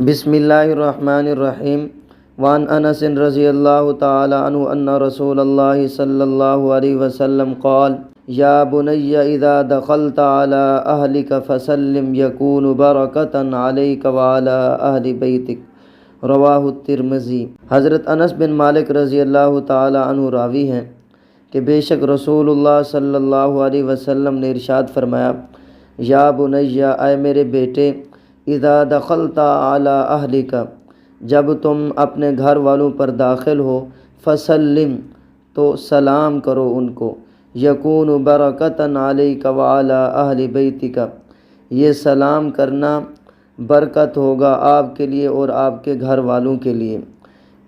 بسم اللہ الرحمن الرحیم۔ وعن انس رضی اللہ تعالی عنہ ان رسول اللہ صلی اللہ علیہ وسلم قال یا بنی اذا دخلت على اہلک فسلم یکون برکۃ علیک وعلی اہل بیتک، رواہ الترمذی۔ حضرت انس بن مالک رضی اللہ تعالی عنہ راوی ہیں کہ بے شک رسول اللہ صلی اللہ علیہ وسلم نے ارشاد فرمایا، یا بنی، اے میرے بیٹے، اذا دخلت علی اہلک، جب تم اپنے گھر والوں پر داخل ہو، فسلم، تو سلام کرو ان کو، یکون برکۃ علیک وعلی اہل بیتک، یہ سلام کرنا برکت ہوگا آپ کے لیے اور آپ کے گھر والوں کے لیے۔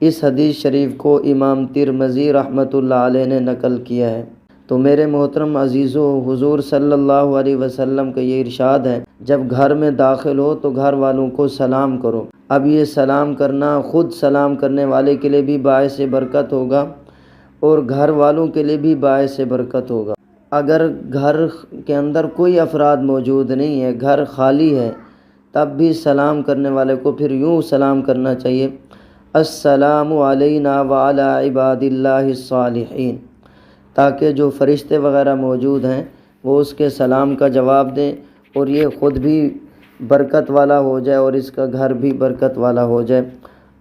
اس حدیث شریف کو امام ترمذی رحمۃ اللہ علیہ نے نقل کیا ہے۔ تو میرے محترم عزیزو، حضور صلی اللہ علیہ وسلم کا یہ ارشاد ہے، جب گھر میں داخل ہو تو گھر والوں کو سلام کرو۔ اب یہ سلام کرنا خود سلام کرنے والے کے لیے بھی باعث برکت ہوگا اور گھر والوں کے لیے بھی باعث برکت ہوگا۔ اگر گھر کے اندر کوئی افراد موجود نہیں ہے، گھر خالی ہے، تب بھی سلام کرنے والے کو پھر یوں سلام کرنا چاہیے، السلام علینا وعلی عباد اللہ الصالحین، تاکہ جو فرشتے وغیرہ موجود ہیں وہ اس کے سلام کا جواب دیں اور یہ خود بھی برکت والا ہو جائے اور اس کا گھر بھی برکت والا ہو جائے۔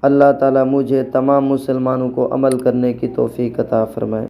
اللہ تعالیٰ مجھے تمام مسلمانوں کو عمل کرنے کی توفیق عطا فرمائے۔